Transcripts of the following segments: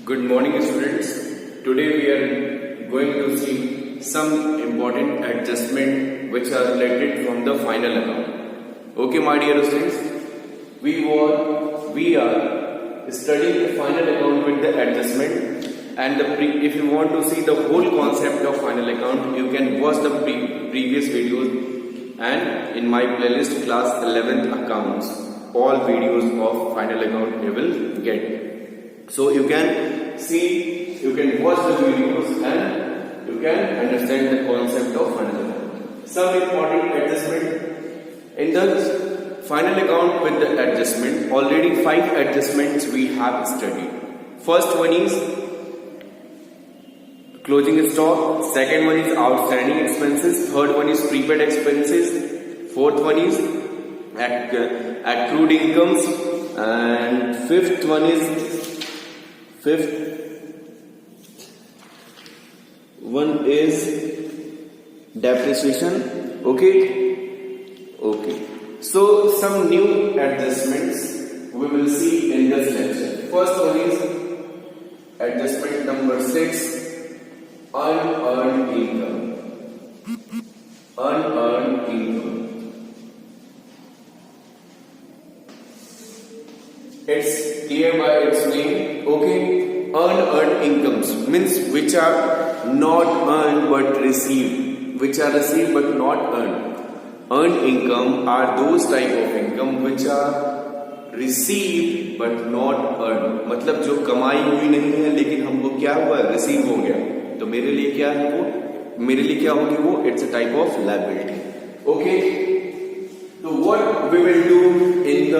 Good morning, students. Today we are going to see some important adjustment which are related from the final account. Okay, my dear students, we are studying the final account with the adjustment, and if you want to see the whole concept of final account, you can watch the previous videos, and in my playlist class 11th accounts, all videos of final account you will get. So you can see, you can watch the videos and you can understand the concept of final account. Some important adjustment in the final account with the adjustment. Already 5 adjustments we have studied. First one is closing stock. Second one is outstanding expenses. Third one is prepaid expenses. Fourth one is accrued incomes, and fifth one is depreciation. Okay. So some new adjustments we will see in this lecture. First one is adjustment number 6, unearned income. Unearned income. It's clear by its name. Okay. Unearned incomes means which are not earned but received, which are received but not earned. Earned income are those type of income which are received but not earned. मतलब जो कमाई हुई नहीं है लेकिन हमको क्या हुआ, रिसीव हो गया, तो मेरे लिए क्या है वो, मेरे लिए क्या होगी वो, it's a type of liability. Okay, तो what we will do in the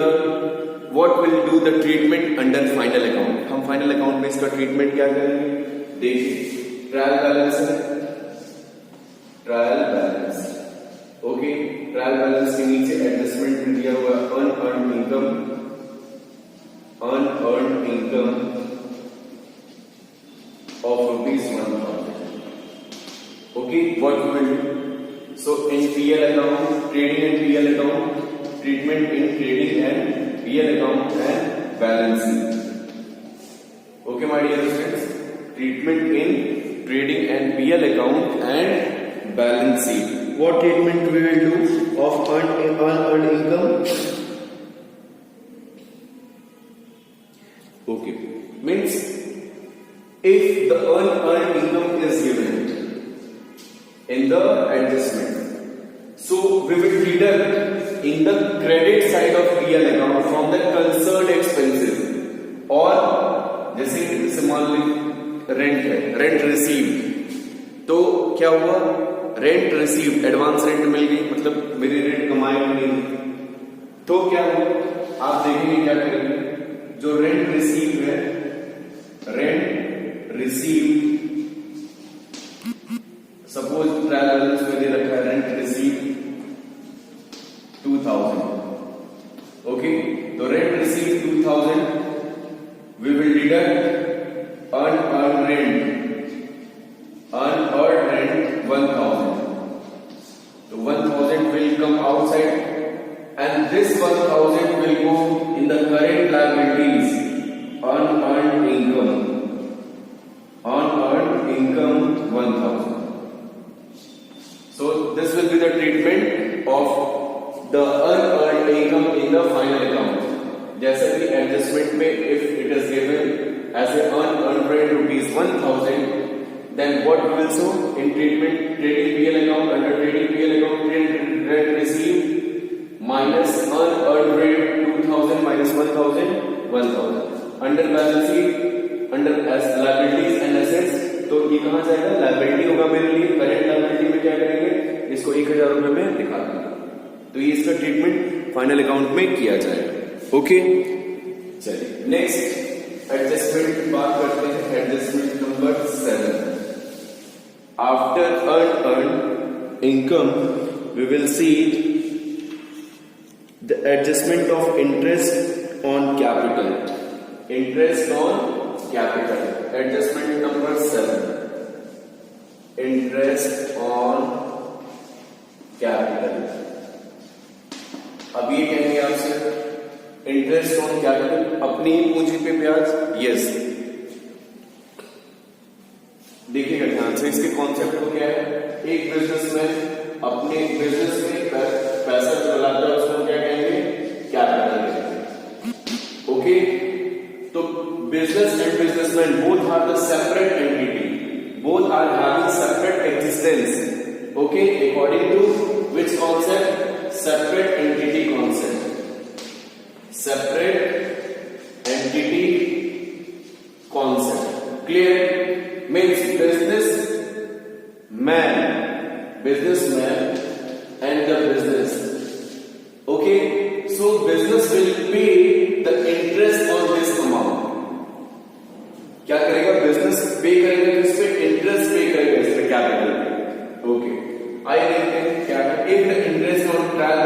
What will do the treatment under final account? हम final account में इसका treatment क्या करेंगे? देखिए, ट्रायल बैलेंस है, trial balance. Okay, trial balance के नीचे एडजस्टमेंट में दिया हुआ unearned income of ₹1,000. Okay, what we will do? So in PL account, trading and PL account, treatment in trading and PL account and balance sheet. Okay, my dear students, treatment in trading and PL account and balance sheet. What treatment we will do of unearned income? Okay, means if the unearned income is given in the adjustment, so we will deduct in the credit side of PL account from the concerned expenses, और जैसे मान लीजिए rent है, rent received, तो क्या हुआ, rent received, advance rent मिल गई, मतलब मेरी रेंट कमाई नहीं, तो क्या हुआ, आप देखेंगे क्या करेंगे, जो रेंट रिसीव्ड है, rent received, suppose trial balance में दे रखा है rent received 2,000. Okay, so rent received 2,000. We will deduct unearned rent. Unearned rent 1,000. So 1,000 will come outside, and this 1,000 will go in the current liabilities. Unearned income 1,000. So this will be the treatment of the unearned income in the final account. जैसे कि adjustment में if it is given as an unearned rent ₹1,000, then what we will show in treatment trading PL account, under trading PL account, rent received minus unearned rent 2,000 minus 1,000. Under balance sheet, under as liabilities and assets, तो ये कहाँ जाएगा, liability होगा मेरे लिए, current liability में क्या करेंगे, इसको 1,000 रुपए में दिखा देंगे, तो ये इसका ट्रीटमेंट फाइनल अकाउंट में किया जाएगा. ओके, चलिए नेक्स्ट एडजस्टमेंट की बात करते हैं. Adjustment number 7, after unearned income we will see the adjustment of interest on capital. Interest on capital, adjustment number 7, interest on capital. अब ये कहेंगे आपसे इंटरेस्ट ऑन कैपिटल, अपनी पूंजी पे ब्याज, यस, देखिएगा ध्यान से, इसके कॉन्सेप्ट को क्या है, एक बिजनेसमैन अपने बिजनेस में पैसा जो लगाता है उसको क्या कहेंगे, कैपिटल कहेंगे। ओके, तो business and businessman both are the separate entity, both are having separate existence. Okay, according to which concept? Separate entity concept. Separate entity concept. Clear? Means businessman and the business. Okay, so business will pay the interest on this amount. क्या करेगा, business पे करेगा, किस पे, interest पे करेगा, इस पे, कैपिटल पे। ओके, आइए देखते हैं क्या है। एक the interest on trial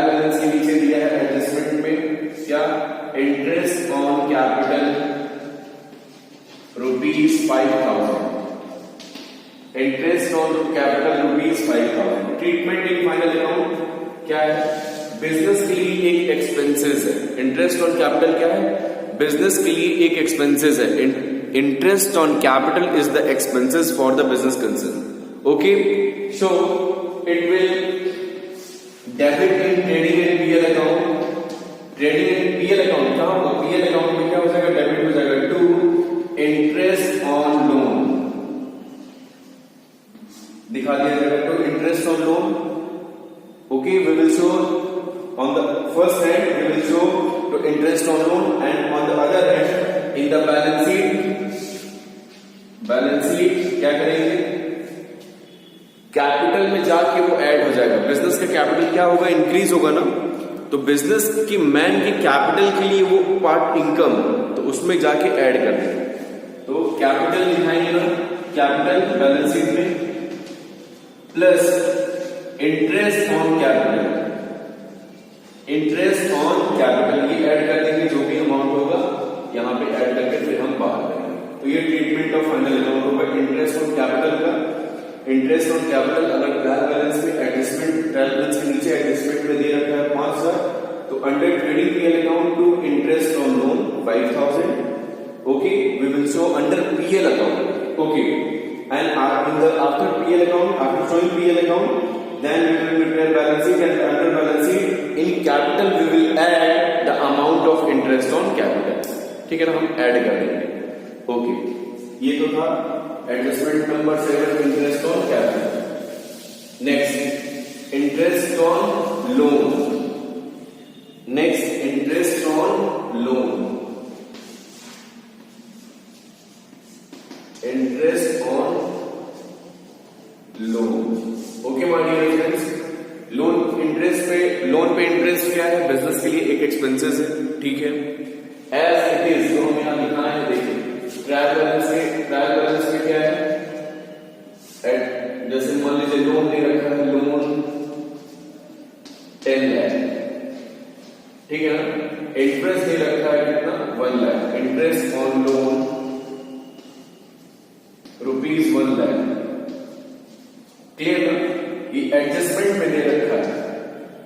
balance के नीचे दिया है एडजस्टमेंट में क्या, interest on capital ₹5,000, interest on capital ₹5,000। Treatment in final account क्या है, बिजनेस के लिए एक एक्सपेंसेस है। इंटरेस्ट ऑन कैपिटल क्या है, बिजनेस के लिए एक एक्सपेंसेस है। Interest on capital is the expenses for the business concern. Okay, so it will debit in trading and PL account. Trading and PL account क्या होगा, पीएल अकाउंट में क्या हो जाएगा, डेबिट हो जाएगा टू इंटरेस्ट ऑन लोन, दिखा दिया जाएगा to interest on loan. Okay, we will show on the first hand we will show to interest on loan, and on the other hand in the balance sheet क्या करेंगे, capital में जाके वो add हो जाएगा। बिजनेस का capital क्या होगा, इंक्रीज होगा ना, तो बिजनेस की मैन के कैपिटल के लिए वो पार्ट इनकम, तो उसमें जाके ऐड कर देंगे। तो कैपिटल दिखाएंगे ना, कैपिटल बैलेंस शीट में plus interest on capital, interest on capital की ऐड कर देंगे, जो भी अमाउंट होगा यहां पे ऐड करके फिर हम बाहर करेंगे। तो ये ट्रीटमेंट ऑफ फाइनल अकाउंट होगा इंटरेस्ट ऑन कैपिटल का। इंटरेस्ट ऑन कैपिटल अगर ट्रायल बैलेंस में एडजस्टमेंट, ट्रायल बैलेंस के नीचे एडजस्टमेंट में दे रखा है 5,000, तो under trading PL account to interest on loan 5,000। Okay, we will show under PL account. Okay, and in the after PL account, after showing PL account, then we will prepare balance sheet, and under balance sheet in capital we will add the amount of interest on capital। ठीक है ना, हम add कर देंगे। Okay, ये तो था adjustment number 7, interest on capital. Next interest on loan, next interest on loan, interest on loan. Okay my dear friends, loan interest pay, loan pay interest क्या है, बिजनेस के लिए एक एक्सपेंसेस है। ठीक है, एज इट इज जो हम यहां लिखा है, देखिए ट्रायल बैलेंस में क्या है, जैसे मान लीजिए लोन दे रखा है, लोन 10 लाख, ठीक है ना, इंटरेस्ट दे रखा है कितना, 1 lakh, interest on loan ₹1 lakh. Clear ना, ये एडजस्टमेंट में दे रखा है।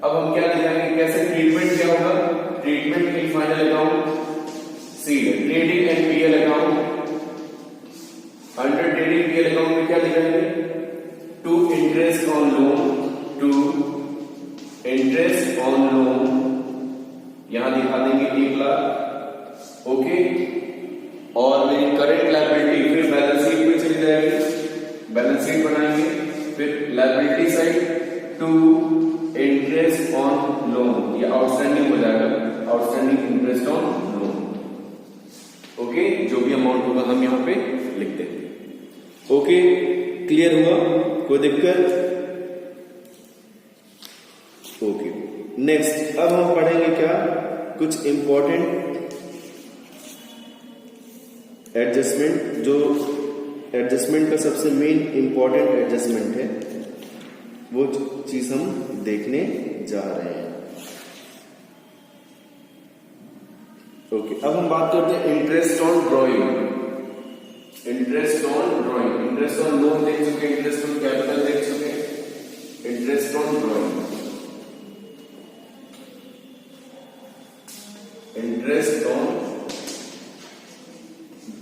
अब हम क्या दिखाएंगे, कैसे ट्रीटमेंट क्या होगा, ट्रीटमेंट इन फाइनल अकाउंट सी है, trading and PL account. Under trading PL account में क्या दिखाएंगे, to interest on loan, to interest on loan, यहां दिखा देंगे 1 लाख। ओके, और मेरी करंट लायबिलिटी फिर बैलेंस शीट में चली जाएगी, बैलेंस शीट बनाएंगे, फिर liability side to interest on loan, ये आउटस्टैंडिंग हो जाएगा, outstanding interest on loan. Okay, जो भी अमाउंट होगा हम यहां पे लिख देंगे। ओके, क्लियर हुआ, कोई दिक्कत? ओके, नेक्स्ट अब हम पढ़ेंगे क्या, कुछ इंपॉर्टेंट एडजस्टमेंट, जो एडजस्टमेंट का सबसे मेन इंपॉर्टेंट एडजस्टमेंट है, वो चीज हम देखने जा रहे हैं। ओके, अब हम बात करते हैं interest on drawing. Interest on drawing, interest on loan देख चुके, इंटरेस्ट ऑन कैपिटल देख चुके, interest on drawing, interest on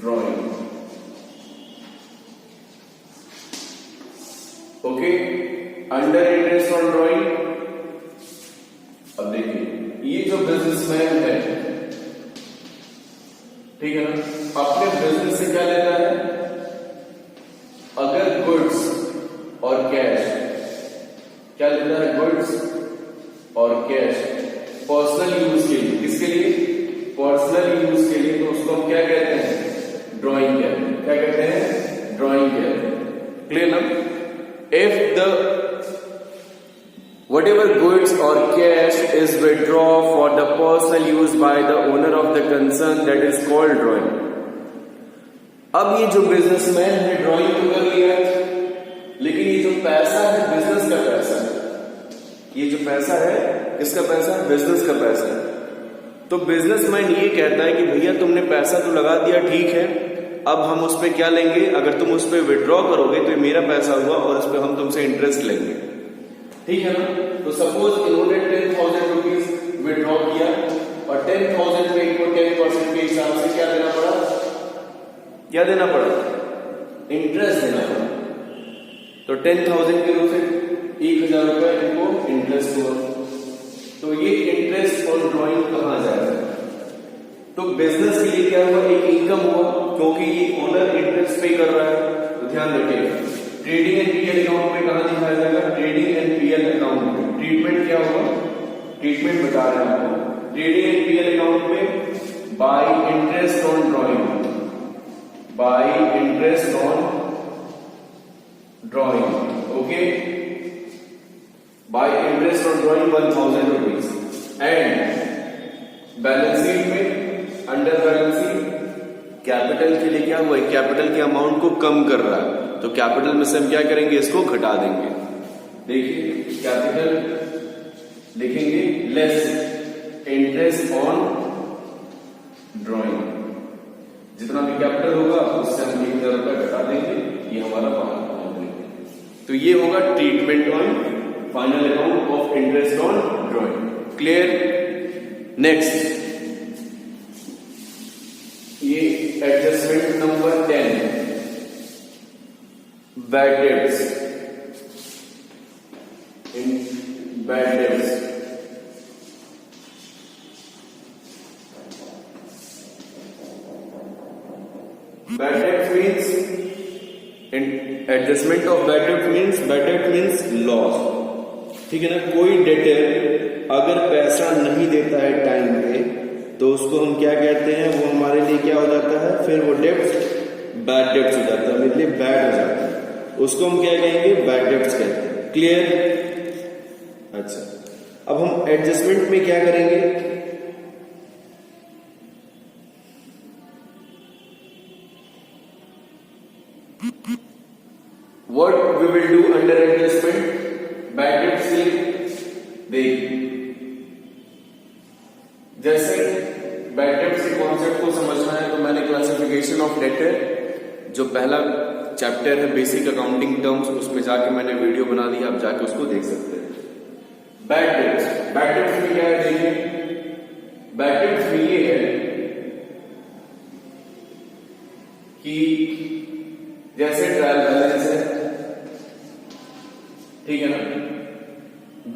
drawing. Okay, under interest on drawing. अब देखिए ये जो बिजनेसमैन है, ठीक है ना, अपने बिजनेस से क्या लेता है? अगर गुड्स और कैश, क्या लेता है? गुड्स और कैश पर्सनल यूज के लिए। किसके लिए? पर्सनल यूज के लिए। तो उसको हम क्या कहते हैं? ड्राइंग कहते हैं। क्या कहते हैं? ड्राइंग कहते हैं। क्लियर ना? If the whatever goods or cash is withdrawn for the personal use by the owner of the concern, that is called drawing. अब ये जो बिजनेसमैन है ड्राइंग तो कर लिया, लेकिन ये जो पैसा है बिजनेस का पैसा है। ये जो पैसा है किसका पैसा है? बिजनेस का पैसा है। तो बिजनेसमैन ये कहता है कि भैया तुमने पैसा तो लगा दिया, ठीक है, अब हम उस पर क्या लेंगे? अगर तुम उस पर विड्रॉ करोगे तो ये मेरा पैसा हुआ और उस पर हम तुमसे इंटरेस्ट लेंगे, ठीक है ना? तो सपोज इन्होंने 10,000 रुपीज विड्रॉ किया और 10,000 पे इनको 10% के हिसाब से क्या देना पड़ा? क्या देना पड़ा? इंटरेस्ट देना पड़ा। तो 10,000 के रूप से 1,000 रुपए इनको इंटरेस्ट हुआ। तो ये इंटरेस्ट ऑन ड्रॉइंग कहाँ जाएगा? तो बिजनेस के लिए क्या हुआ? एक इनकम हुआ, क्योंकि ये ओनर इंटरेस्ट पे कर रहा है। तो ध्यान रखिएगा, ट्रेडिंग एंड पीएल अकाउंट में कहां दिखाया जाएगा? ट्रेडिंग एंड पीएल अकाउंट में। ट्रीटमेंट क्या होगा? ट्रीटमेंट बता रहे हैं आपको। ट्रेडिंग एंड पीएल अकाउंट में bye interest on drawing, bye interest on drawing, okay, bye interest on drawing 1,000 rupees. And balance sheet में अंडर बैलेंस शीट कैपिटल के लिए क्या हुआ? कैपिटल के अमाउंट को कम कर रहा है, तो कैपिटल में से हम क्या करेंगे? इसको घटा देंगे। देखिए कैपिटल लिखेंगे लेस इंटरेस्ट ऑन ड्रॉइंग। जितना भी कैपिटल होगा उससे हम 1,000 रुपए घटा देंगे, ये हमारा बाहर। तो ये होगा treatment on final account of interest on drawing. Clear? Next ये adjustment number 10, bad debts. In bad debts, bad debt means, in adjustment of bad debt means loss, ठीक है ना? कोई डेटर अगर पैसा नहीं देता है टाइम पे तो उसको हम क्या कहते हैं? वो हमारे लिए क्या हो जाता है? फिर वो डेब्ट बैड डेब्ट्स हो जाता है, मेरे लिए बैड हो जाता है, उसको हम क्या कहेंगे? बैड डेब्ट्स कहते हैं। क्लियर? अच्छा, अब हम एडजस्टमेंट में क्या करेंगे? What we will do under adjustment? Bad debts के लिए देख, जैसे बैड डेब्ट्स के कॉन्सेप्ट को समझना है तो मैंने क्लासिफिकेशन ऑफ डेटर जो पहला चैप्टर है बेसिक अकाउंटिंग टर्म्स, उसमें जाके मैंने वीडियो बना दी, आप जाके उसको देख सकते हैं। बैड डेब्ट्स, बैड डेब्ट्स में क्या है? देखिए बैड डेब्ट्स में ये है कि जैसे ट्रायल बैलेंस है, ठीक है ना,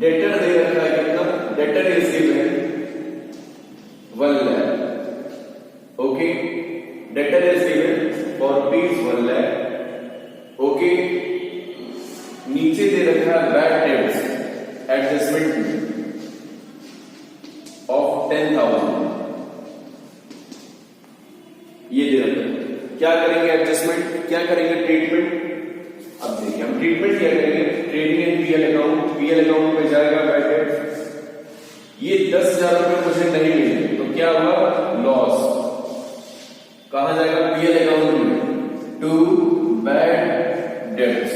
डेटर दे रखा है कितना? Debtor is given 1 lakh, okay, debtor is given for rupees 1 lakh, okay, नीचे दे रखा है बैड डेब्ट्स एडजस्टमेंट ऑफ 10,000, ये दे रखा है। क्या करेंगे? एडजस्टमेंट। क्या करेंगे? ट्रीटमेंट। अब देखिए हम ट्रीटमेंट क्या करेंगे? Trading and PL account, PL account में जाएगा बैड डेब्ट्स। ये 10,000 रुपए मुझे नहीं मिले तो क्या हुआ? लॉस। कहां जाएगा? पीएल अकाउंट में, टू बैड डेब्ट्स।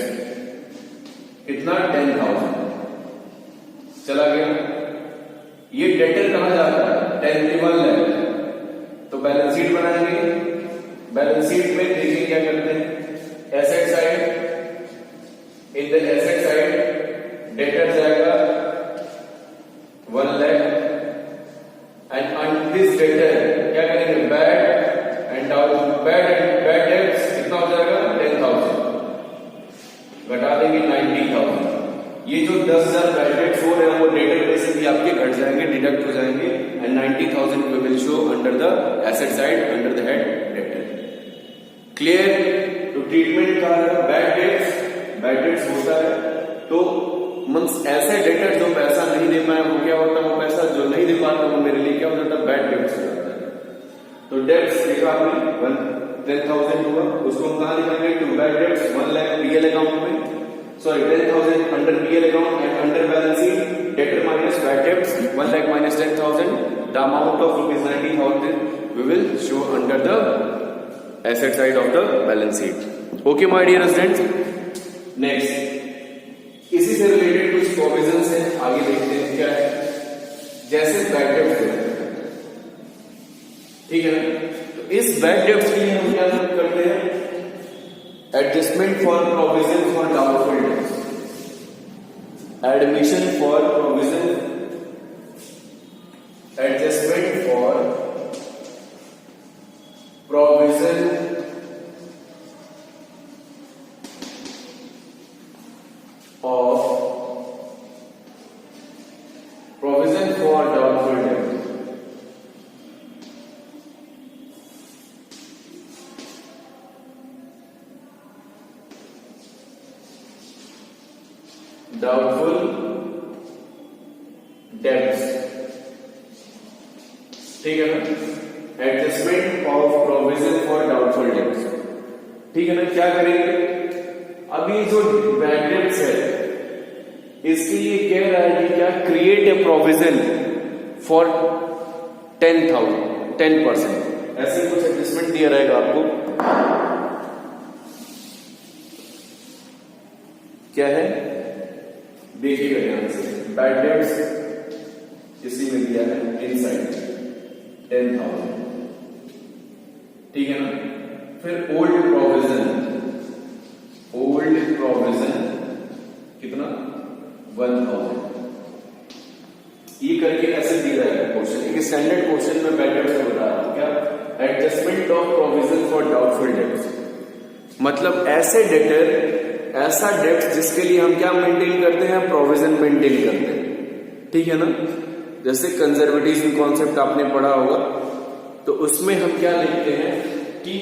कितना? 10,000 चला गया। ये डेटर कहां जाता है? 10,1 lakh। तो बैलेंस शीट बनाएंगे। बैलेंस शीट में देखिए क्या करते हैं? Asset side, in the asset side debtor जाएगा 1 lakh and on this debtor क्या करेंगे? बैड एंड बैड डेब्ट्स कितना हो जाएगा? 10,000 घटा देंगे 90,000। कट जाएंगे, डिडक्ट हो जाएंगे and 90,000 we will show under the asset side under the head debtor. Clear? तो ट्रीटमेंट का बैड डेट्स होता है तो मींस ऐसे डेटर जो पैसा नहीं दे पाए वो क्या होता है, वो पैसा जो नहीं दे पाता वो मेरे लिए क्या हो जाता है, बैड डेट्स हो जाता है। तो डेट्स देखा आपने 10,000 हुआ, उसको हम कहां लिखेंगे, to bad debts 1 lakh PL account में, sorry 10,000 under PL account and under balance sheet debtor minus bad debts 1 lakh minus 10,000 the amount of rupees 90,000 we will show under the asset side of the balance sheet. Okay my dear students, next इसी से related कुछ provisions है, आगे देखते हैं क्या है। जैसे बैड डेट्स, ठीक है ना, तो इस बैड डेट्स के लिए हम क्या करते हैं, adjustment for provision for doubtful debts, admission for provision, adjustment for provision of provision for doubtful debt, doubtful debts, ठीक है ना, adjustment of provision for doubtful debts, ठीक है ना। क्या करेंगे, अभी जो बैड डेट्स है इसके लिए कह रहा है कि क्या, क्रिएट ए प्रोविजन फॉर 10%, ऐसे कुछ एडजस्टमेंट दिया रहेगा आपको। क्या है देखिएगा ध्यान से, बैड डेट्स इसी में दिया है इनसाइड 10,000, ठीक है ना। फिर ओल्ड प्रोविजन कितना 1,000, ये करके ऐसे दिया जाएगा क्वेश्चन, एक स्टैंडर्ड क्वेश्चन में बैड डेट्स बता रहा हूं, क्या, adjustment of provision for doubtful debts, मतलब ऐसे डेटर, ऐसा डेट जिसके लिए हम क्या मेंटेन करते हैं, प्रोविजन मेंटेन करते हैं, ठीक है ना। जैसे कंजर्वेटिज्म कॉन्सेप्ट आपने पढ़ा होगा, तो उसमें हम क्या लिखते हैं कि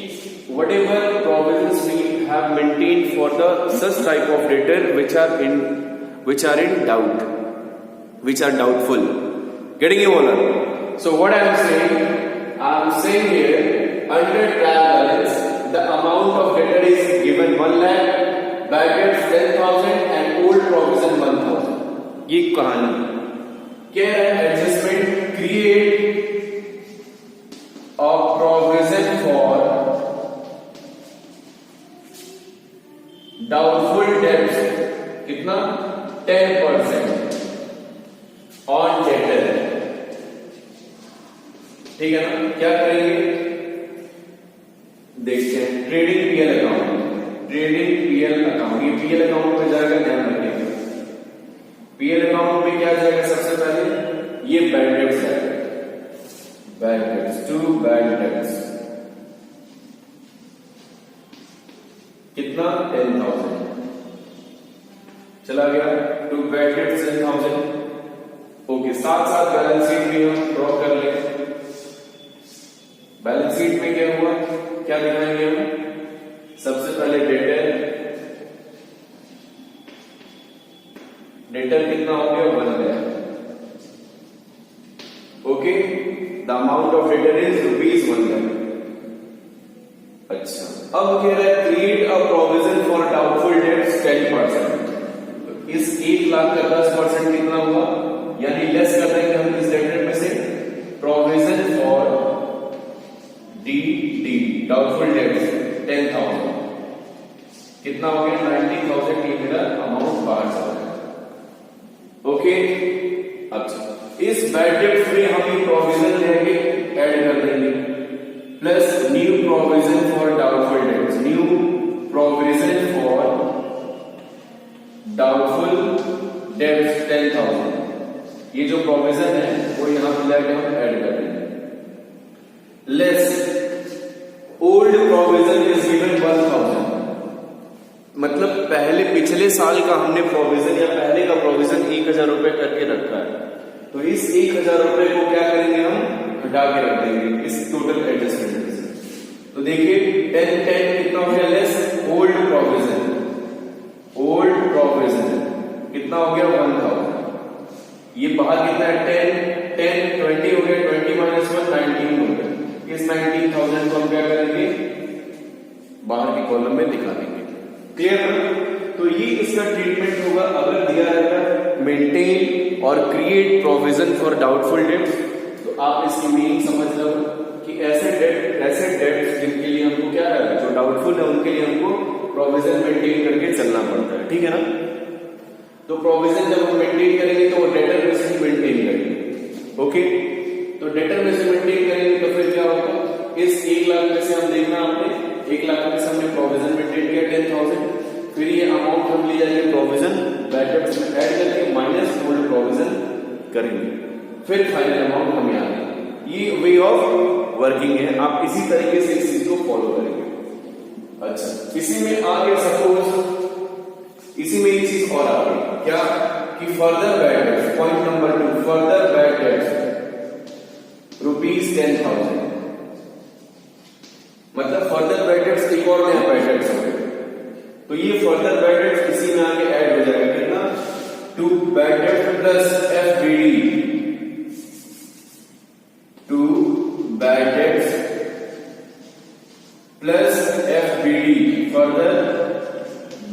whatever provisions we have maintained for the such type of debtor which are in doubt, which are doubtful. Getting you all? So what I am saying here, under trial balance the amount of debtor is given 1 lakh, bad debts 10,000 and old provision 1,000. ये कहानी क्या है, adjustment create a provision for doubtful debts, कितना 10% on debtor, ठीक है ना। क्या करेंगे देखते हैं, ट्रेडिंग पीएल अकाउंट, ये पीएल अकाउंट में जाएगा, ध्यान रखिएगा पीएल अकाउंट में क्या जाएगा, सबसे पहले ये बैड डेट्स जाएगा, bad debts, to bad debts, कितना 10,000 चला गया, टू बैड डेट्स 10,000, ओके। साथ साथ बैलेंस शीट भी हम ड्रॉ कर ले, बैलेंस शीट में क्या हुआ, क्या दिखाएंगे हम, सबसे पहले डेटर कितना हो गया, 1 lakh, okay. The amount of debtor is rupees 1 lakh. अच्छा, अब कह रहा है create a provision for doubtful debts 10%, तो इस 1 लाख का 10% कितना हुआ, यानी लेस कर देंगे हम इस डेटर में से, provision for D doubtful debts 10,000, कितना हो गया 90,000, ये मेरा अमाउंट बाहर चला गया, ओके। अच्छा, इस बैड डेट्स में हम ये प्रोविजन लेके ऐड कर देंगे, plus new provision for doubtful debts, new provision for doubtful debts 10,000, ये जो प्रोविजन है वो यहां पे लाके हम ऐड कर देंगे, less old provision is given 1,000, मतलब पहले पिछले साल का हमने प्रोविजन या पहले का प्रोविजन 1,000 रुपए करके रखा है, तो इस 1000 रुपए को क्या करेंगे हम हटा के रख देंगे इस टोटल एडजस्टमेंट में से। तो देखिए 10 कितना हो गया लेस ओल्ड प्रोविजन कितना हो गया 1000। ये बाहर कितना है 10 20 हो गया 20 माइनस 1 19 हो गया। इस 19,000 को हम क्या करेंगे बाहर के कॉलम में दिखा देंगे। क्लियर है? तो ये इसका ट्रीटमेंट होगा अगर दिया रहेगा मेंटेन और create provision for doubtful debts. तो आप इसकी मीनिंग समझ लो कि ऐसे डेट्स जिनके लिए हमको क्या है जो डाउटफुल है उनके लिए हमको प्रोविजन मेंटेन करके चलना पड़ता है। ठीक है ना? तो प्रोविजन जब हम मेंटेन करेंगे तो डेटर में से मेंटेन करेंगे। ओके, तो डेटर में से मेंटेन करेंगे तो फिर क्या होगा इस 1 लाख में से हम देखना आपने 1 लाख में से हमने प्रोविजन मेंटेन किया 10,000। फिर ये अमाउंट हम ले जाएंगे प्रोविजन ब्रैकेट्स में ऐड करके माइनस ओल्ड प्रोविजन करेंगे फिर फाइनल अमाउंट हमें आएगा। ये वे ऑफ वर्किंग है, आप इसी तरीके से इस चीज को फॉलो करेंगे। अच्छा, इसी में आगे सपोज इसी में ये चीज और आ गई क्या कि further bad debts point number 2 further bad debts ₹10,000 मतलब फर्दर बैड डेट्स एक और नया बैड डेट्स हो गया। तो ये फर्दर बैड डेट्स इसी में आगे ऐड हो जाएगा कितना 2 bad debts plus FBD 2 bad debts plus FBD further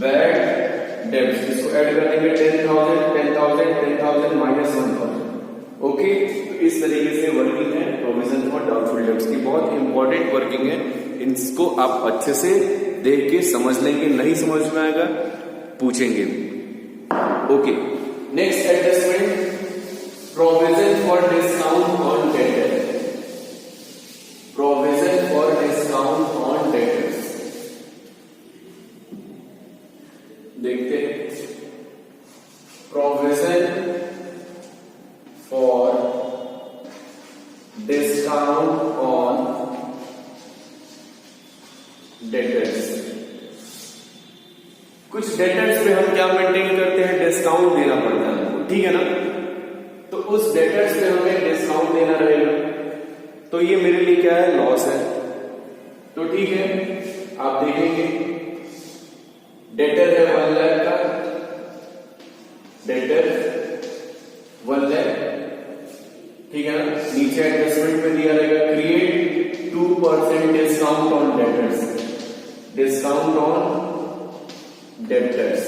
bad debts इसको ऐड कर देंगे 10,000 माइनस 1,000। ओके, तो इस तरीके से वर्किंग है प्रोविजन फॉर डाउटफुल डेट्स की। बहुत इंपॉर्टेंट वर्किंग है, इसको आप अच्छे से देख के समझ लेंगे, नहीं समझ में आएगा पूछेंगे। Okay, next adjustment provision for discount on debtor देखते हैं। Provision for discount on debtors. कुछ डेटर्स पे हम क्या मेंटेन करते हैं डिस्काउंट देना पड़ता है हमको, ठीक है ना? तो उस डेटर्स पे हमें डिस्काउंट देना रहेगा तो ये मेरे लिए क्या है लॉस है। तो ठीक है, आप देखेंगे डेटर है 1 लाख का, डेटर 1 लाख, ठीक है ना? नीचे एडजस्टमेंट में दिया रहेगा create 2% discount on debtors, discount on debtors,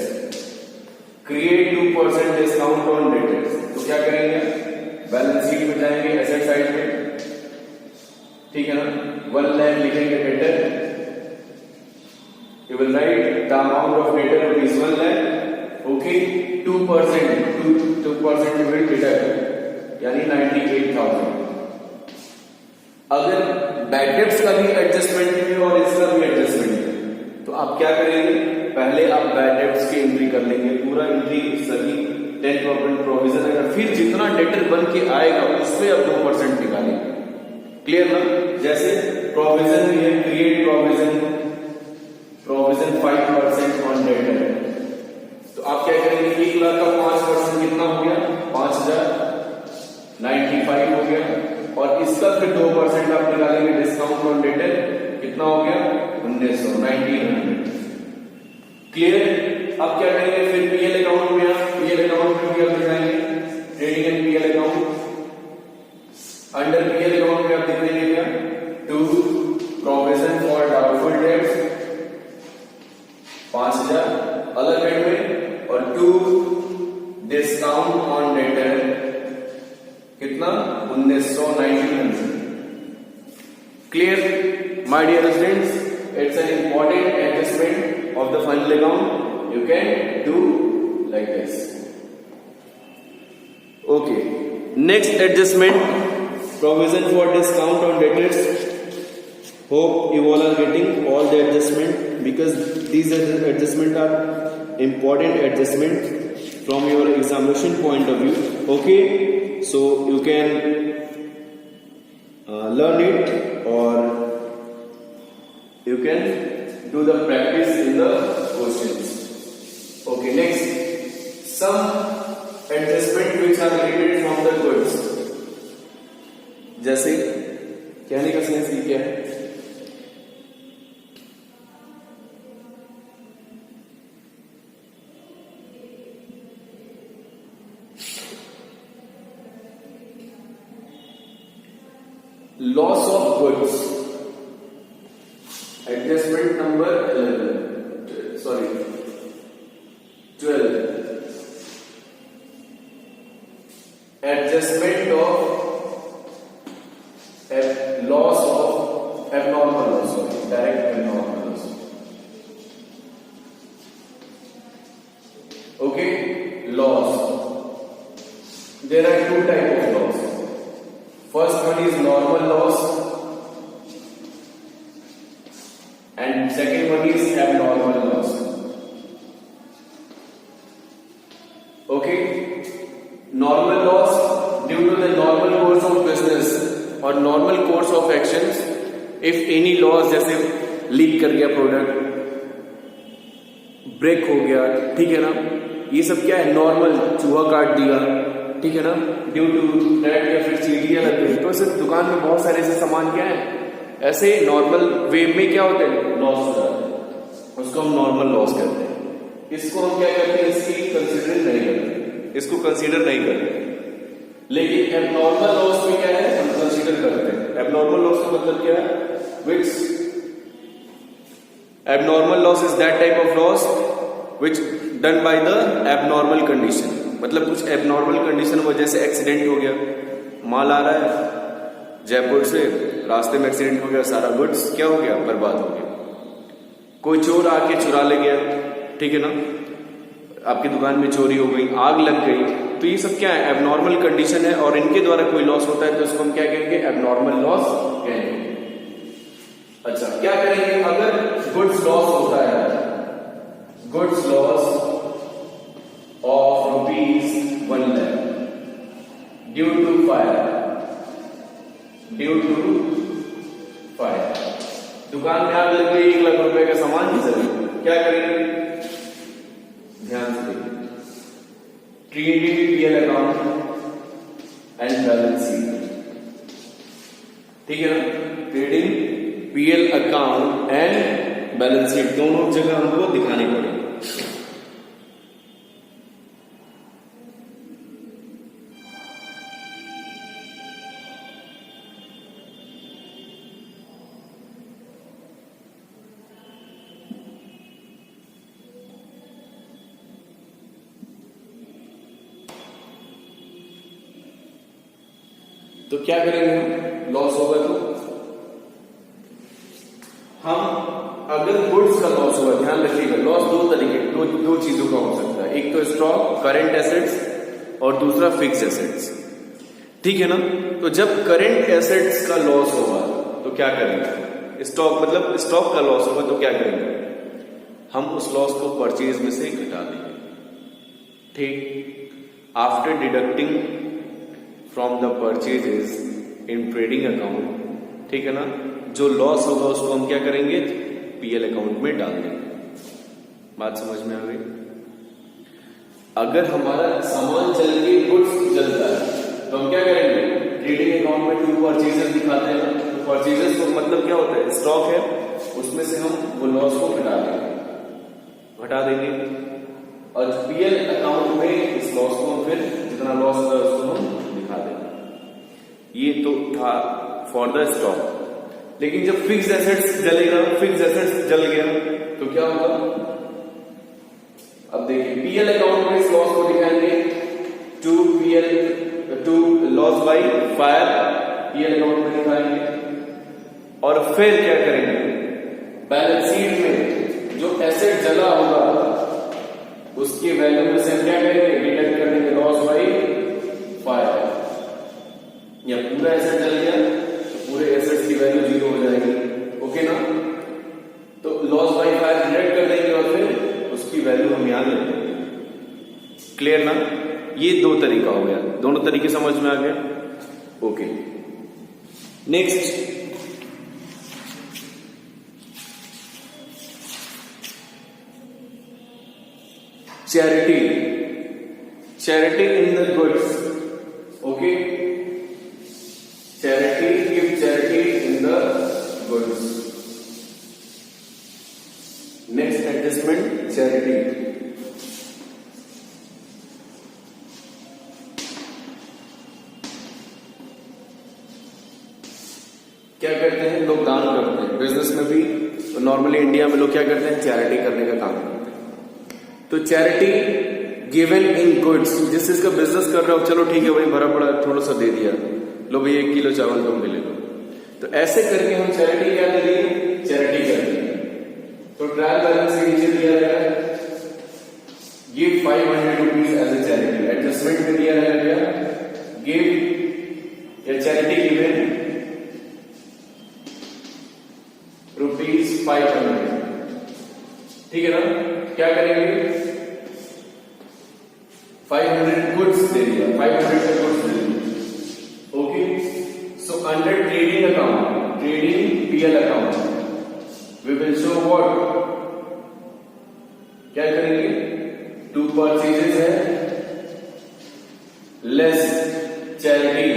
create 2% discount on debtors. तो क्या करेंगे बैलेंस शीट में जाएंगे एसेट साइड में, ठीक है ना? 1 लाख लिखेंगे debtor, you will write the amount of debtor is 1 lakh. Okay, 2% you will deduct यानी 98,000। अगर बैड डेट्स का भी एडजस्टमेंट है और इसका भी एडजस्टमेंट है तो आप क्या करेंगे पहले आप बैड डेट्स की एंट्री कर लेंगे, पूरा एंट्री सभी 10% प्रोविजन है, फिर जितना डेटर बन के आएगा उसमें अब 2% निकालेंगे। क्लियर ना? जैसे प्रोविजन भी है क्रिएट प्रोविजन 5% ऑन डेटर, तो आप क्या करेंगे 1 लाख का 5% कितना हो गया 5,095 हो गया, और इसका फिर 2% आप निकालेंगे डिस्काउंट ऑन डेटर कितना हो गया 1900। क्लियर? अब क्या करेंगे फिर पीएल अकाउंट में, पीएल अकाउंट में भी आप दिखाएंगे trading and PL account. Under PL account में आप दिखाएंगे क्या 2 प्रोविजन फॉर डाउटफुल डेट्स 5,000 अलग हेड में, और 2 डिस्काउंट ऑन डेटर कितना 1900। Clear my dear students? It's an important adjustment of the final account, you can do like this. Okay, next adjustment provision for discount on debtors. Hope you all are getting all the adjustment because these adjustment are important adjustment from your examination point of view. Okay, so you can learn it or you can do the practice in the questions. Okay, next some adjustment which are created from the goods, जैसे कहने का sense ये क्या है, loss of goods, adjustment number 12, adjustment of loss of abnormal loss, direct abnormal loss. Okay, loss, there are two types of loss. First one is normal loss and second one is abnormal loss. Okay, normal loss due to the normal course of business or normal course of actions. If any loss जैसे leak कर गया product, break हो गया, ठीक है ना, ये सब क्या है, नॉर्मल, चूहा काट दिया, ठीक है ना, ड्यू टू दैट या फिर चीटियां लग गई, तो सिर्फ दुकान में बहुत सारे ऐसे सामान क्या है, ऐसे नॉर्मल वे में क्या होते हैं, लॉस हो जाते हैं, उसको हम नॉर्मल लॉस कहते हैं। इसको हम क्या करते हैं, इसकी कंसीडर नहीं करते, इसको कंसीडर नहीं करते। लेकिन एबनॉर्मल लॉस में क्या है, हम कंसीडर करते हैं। एबनॉर्मल लॉस का मतलब क्या है, which abnormal loss is that type of loss which done by the abnormal condition. मतलब कुछ एबनॉर्मल कंडीशन हो, जैसे एक्सीडेंट हो गया, माल आ रहा है जयपुर से, रास्ते में एक्सीडेंट हो गया, सारा गुड्स क्या हो गया, बर्बाद हो गया। कोई चोर आके चुरा ले गया, ठीक है ना, आपकी दुकान में चोरी हो गई, आग लग गई, तो ये सब क्या है, एबनॉर्मल कंडीशन है और इनके द्वारा कोई लॉस होता है तो इसको हम क्या कहेंगे, एबनॉर्मल लॉस कहेंगे। अच्छा, क्या करेंगे अगर गुड्स लॉस होता है, goods loss of rupees 1 lakh due to fire, दुकान में आग लग गई, 1 लाख रुपए का सामान ही चल, क्या करेंगे, ध्यान से देखिए, treated PL account and balance sheet, ठीक है ना, trading PL account and balance sheet दोनों जगह हमको दिखानी पड़ेगी। तो क्या करेंगे हम, लॉस होगा तो हम, अगर गुड्स का लॉस होगा, ध्यान रखिएगा, लॉस दो तरीके, दो चीजों का हो सकता है, एक तो स्टॉक करंट एसेट्स और दूसरा फिक्स एसेट्स, ठीक है ना। तो जब करंट एसेट्स का लॉस होगा तो क्या करेंगे, स्टॉक मतलब स्टॉक का लॉस होगा तो क्या करेंगे, हम उस लॉस को परचेज में से घटा देंगे, ठीक, after deducting from the purchases in trading account, ठीक है ना, जो लॉस होगा उसको हम क्या करेंगे, पीएल अकाउंट में डाल देंगे। बात समझ में आ गई। अगर हमारा सामान चल के गुड्स चलता है तो हम क्या करेंगे, ट्रेडिंग अकाउंट में टू परचेजेस दिखाते हैं, तो परचेजेस को मतलब क्या होता है, स्टॉक है, उसमें से हम वो लॉस को घटा देंगे और पीएल अकाउंट में इस लॉस को हम फिर जितना लॉस होगा उसको हम दिखा देंगे। ये तो था फॉर द स्टॉक। लेकिन जब फिक्स एसेट्स जलेगा, फिक्स एसेट्स जल गया तो क्या होगा, अब देखिए पीएल अकाउंट में इस लॉस को दिखाएंगे, to loss by fire PL account में दिखाएंगे, और फिर क्या करेंगे, बैलेंस शीट में जो एसेट जला होगा उसकी वैल्यू में से क्या करेंगे, डिडक्ट कर देंगे लॉस बाय फायर, या पूरा एसेट जल गया तो पूरे एसेट्स की वैल्यू 0 हो जाएगी, ओके ना। तो लॉस बाय फायर डिडक्ट कर देंगे और फिर उसकी वैल्यू हम यहां ले लेंगे, क्लियर ना। ये दो तरीका हो गया, दोनों तरीके समझ में आ गए, okay. Next, charity in the goods adjustment charity. क्या करते हैं लोग? दान करते हैं। बिजनेस में भी नॉर्मली इंडिया में लोग क्या करते हैं? चैरिटी करने का काम करते हैं। तो चैरिटी गिवन इन गुड्स, जिस चीज का बिजनेस कर रहे हो, चलो ठीक है भाई, भरा पड़ा थोड़ा सा दे दिया, लो भाई 1 किलो चावल कम मिलेगा, तो ऐसे करके हम चैरिटी क्या कर दिए? चैरिटी कर दी। तो ट्रायल बैलेंस के नीचे दिया गया है give 500 rupees as a charity. Adjustment में दिया गया गिव या चैरिटी गिवन ₹500। ठीक है ना? क्या करेंगे? 500 गुड्स दे दिया, 500 का गुड्स दे दिया। Okay, so under trading account, trading PL account, we will show what? क्या करेंगे? 2 परचेजेस है less charity,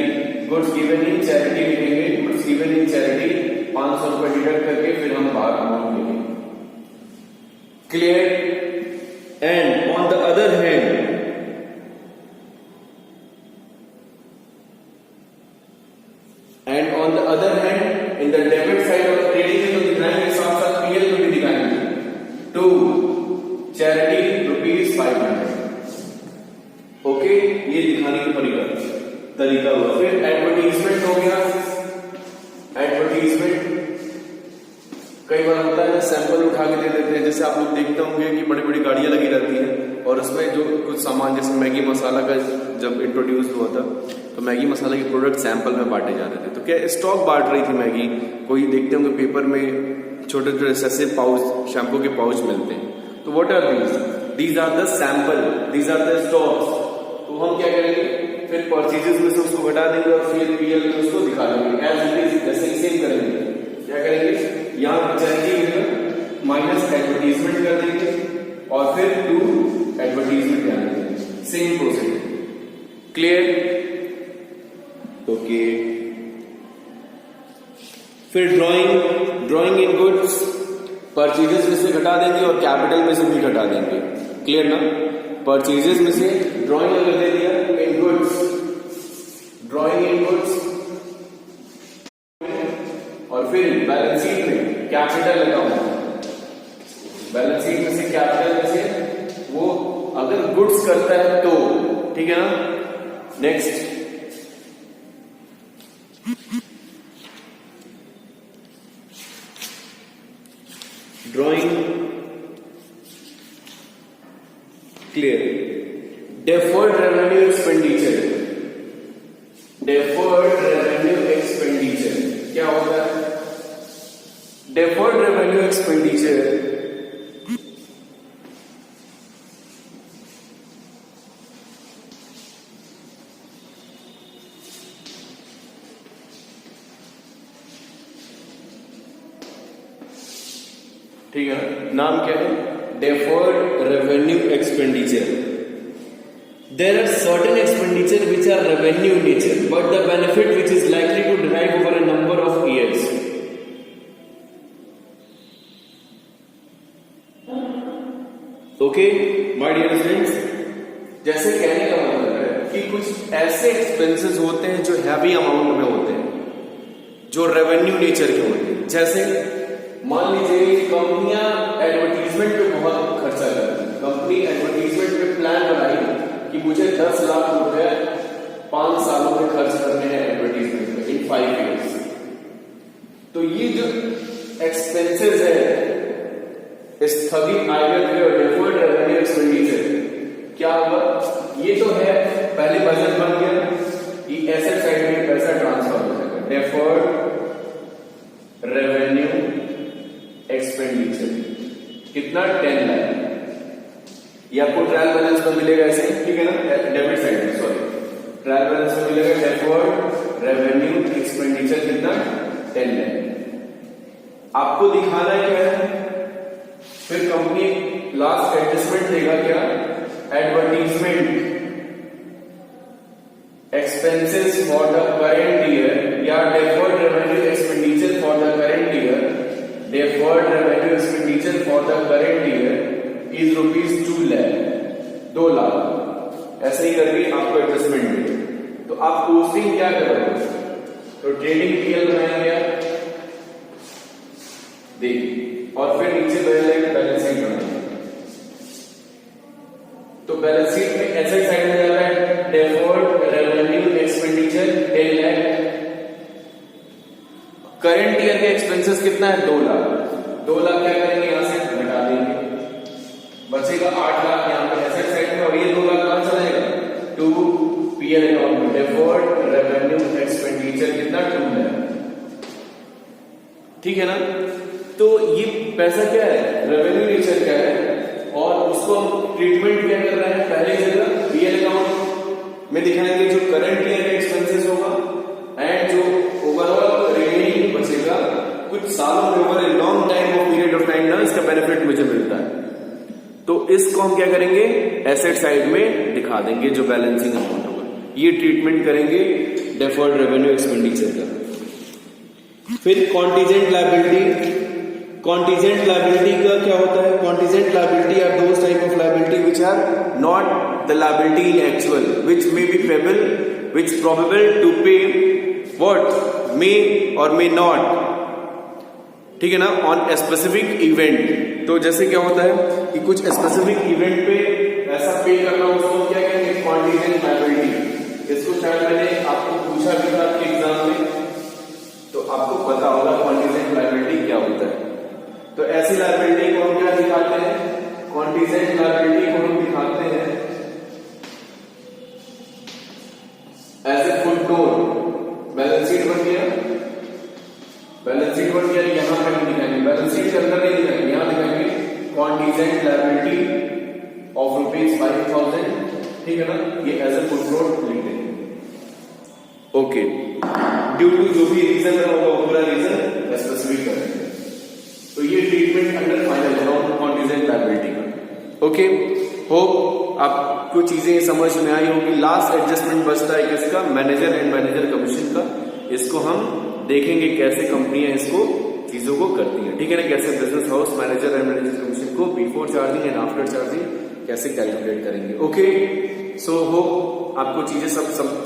goods given in charity लिखेंगे, गुड्स गिवन इन चैरिटी 500 रुपए डिडक्ट करके फिर हम बाहर अमाउंट लेंगे। Clear? And on the other hand, in the debit side of trading तो दिखाएंगे, साथ साथ पीएल को भी दिखाएंगे। To charity ₹500। ओके, ये दिखाने का तरीका हुआ। फिर एडवर्टीजमेंट हो गया। एडवर्टीजमेंट कई बार होता है सैंपल उठा के दे देते हैं, जैसे आप लोग देखते होंगे कि बड़ी बड़ी गाड़ियां लगी रहती हैं और उसमें जो कुछ सामान, जैसे मैगी मसाला का जब इंट्रोड्यूस हुआ था तो मैगी मसाला के प्रोडक्ट सैंपल में बांटे जा रहे थे। तो क्या स्टॉक बांट रही थी मैगी, कोई देखते होंगे पेपर में छोटे छोटे सैसे पाउच, शैम्पू के पाउच मिलते हैं। तो what are these? These are the sample, these are the stocks. तो हम क्या करेंगे? फिर परचेजेस में से उसको घटा देंगे और फिर पीएल में उसको दिखा देंगे एज इट इज, जैसे सेम करेंगे। क्या करेंगे? यहां चैरिटी माइनस एडवर्टीजमेंट कर देंगे और फिर टू एडवर्टीजमेंट कर देंगे। Same process. क्लियर? ओके। फिर ड्राइंग इन गुड्स, परचेजेस में से घटा देंगे और कैपिटल में से भी घटा देंगे। क्लियर ना? परचेजेस में से ड्राइंग अगर दे दिया इन गुड्स, ड्राइंग इन गुड्स, और फिर बैलेंस शीट में कैपिटल अकाउंट, बैलेंस शीट में से कैपिटल में से वो अगर गुड्स करता है तो, ठीक है ना? Next, drawing. Clear? Deferred revenue expenditure, deferred revenue expenditure क्या होता है? डेफर्ड रेवेन्यू एक्सपेंडिचर ठीक है ना? नाम क्या है? Deferred revenue expenditure. There are certain expenditure which are revenue in nature, but the benefit which is likely to derive over a number of years. Okay, my dear friends, जैसे कहने का मतलब है कि कुछ ऐसे एक्सपेंसेस होते हैं जो हैवी अमाउंट में होते हैं, जो रेवेन्यू नेचर के होते हैं। जैसे मान लीजिए कंपनियां एडवर्टीजमेंट पे बहुत खर्चा करती है। कंपनी एडवर्टीजमेंट पे प्लान बनाई कि मुझे 10 लाख रुपए 5 सालों में खर्च करने हैं एडवर्टीजमेंट में, इन 5 years। तो ये जो एक्सपेंसेस है स्थगित आय व्यय और डेफर्ड रेवेन्यू एक्सपेंडिचर, क्या होगा? ये तो है पहले बजट बन गया कि एसेट साइड में पैसा ट्रांसफर हो जाएगा। डेफर्ड रेवेन्यू एक्सपेंडिचर कितना? 10 लाख। ये आपको ट्रायल बैलेंस में मिलेगा ऐसे, ठीक है ना? डेबिट साइड में, सॉरी, ट्रायल बैलेंस में मिलेगा डेफर्ड रेवेन्यू एक्सपेंडिचर कितना? 10 लाख। आपको दिखाना क्या है? फिर कंपनी लास्ट एडजस्टमेंट देगा क्या? Advertisement expenses for the current year या deferred revenue expenditure for the current year, deferred revenue expenditure for the current year is ₹2 lakh, 2 lakh, ऐसे ही करके आपको एडजस्टमेंट मिले। तो आप पोस्टिंग क्या करोगे? तो ट्रेडिंग पीएल बनाएंगे देखिए, और फिर नीचे बैलेंस शीट बनाएंगे। तो बैलेंस शीट में एसेट साइड में जा रहा है deferred revenue expenditure 10 lakh, current year के एक्सपेंसेस कितना है 2 लाख, 2 लाख क्या करेंगे यहां से घटा देंगे, बचेगा 8 लाख यहाँ पे एसेट साइड में, और ये 2 लाख कहां चला जाएगा टू पीएल अकाउंट में, डेफर्ड रेवेन्यू एक्सपेंडिचर कितना 2 लाख, ठीक है ना। तो ये पैसा क्या है, रेवेन्यू नेचर क्या है, और उसको हम ट्रीटमेंट क्या कर रहे हैं, पहले जगह पीएल अकाउंट में दिखाएंगे जो करंट ईयर का एक्सपेंसेस होगा, एंड जो ओवरऑल रिमेनिंग बचेगा कुछ सालों में, over a long time of period of time ना इसका बेनिफिट मुझे मिलता है, तो इसको हम क्या करेंगे एसेट साइड में दिखा देंगे जो बैलेंसिंग अमाउंट होगा। ये ट्रीटमेंट करेंगे डेफर्ड रेवेन्यू एक्सपेंडिचर का। फिर कॉन्टीजेंट लायबिलिटी, कॉन्टीजेंट लायबिलिटी का क्या होता है, contingent liability are those type of liability which are not the liability in actual, which may be payable, which probable to pay what may or may not, ठीक है ना, on a specific event. तो जैसे क्या होता है कि कुछ स्पेसिफिक इवेंट पे ऐसा पे करना, उसको क्या कहेंगे कॉन्टीजेंट लायबिलिटी। इसको शायद मैंने आपको पूछा भी था आपके एग्जाम में, तो आपको पता होगा कॉन्टीजेंट लायबिलिटी क्या होता है। तो ऐसी लायबिलिटी को हम क्या दिखाते हैं, कॉन्टीजेंट लायबिलिटी को हम दिखाते हैं as a footnote. Balance sheet बन गया, बैलेंस शीट बन गया, यहां पर नहीं दिखाएंगे, बैलेंस शीट के अंदर नहीं दिखाएंगे, यहां दिखाएंगे कॉन्टीजेंट लायबिलिटी ऑफ ₹5,000, ठीक है ना, ये एज ए फुटनोट लिख देंगे। ओके, ड्यू टू जो भी रीजन होगा वो पूरा रीजन स्पेसिफिक करेंगे। तो ये treatment under final account contingent liability का। ओके, होप आपको चीजें समझ में आई होगी। लास्ट एडजस्टमेंट बचता है किसका, मैनेजर एंड मैनेजर कमीशन का। इसको हम देखेंगे कैसे कंपनियां इसको चीजों को करती हैं, ठीक है ना, कैसे business house manager and manager commission को before charging and after charging कैसे कैलकुलेट करेंगे। ओके, सो होप आपको चीजें सब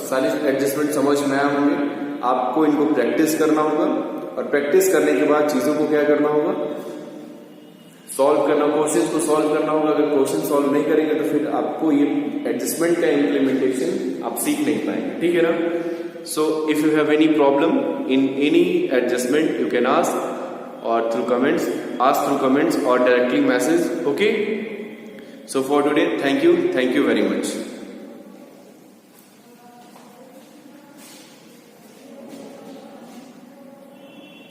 सारी एडजस्टमेंट समझ में आया होंगे। आपको इनको प्रैक्टिस करना होगा, और प्रैक्टिस करने के बाद चीजों को क्या करना होगा, सॉल्व करना, क्वेश्चन को सॉल्व करना होगा। अगर क्वेश्चन सॉल्व नहीं करेंगे तो फिर आपको ये एडजस्टमेंट का इम्प्लीमेंटेशन आप सीख नहीं पाएंगे, ठीक है ना। So if you have any problem in any adjustment you can ask, or through comments, ask through comments or directly message. Okay, so for today, thank you very much.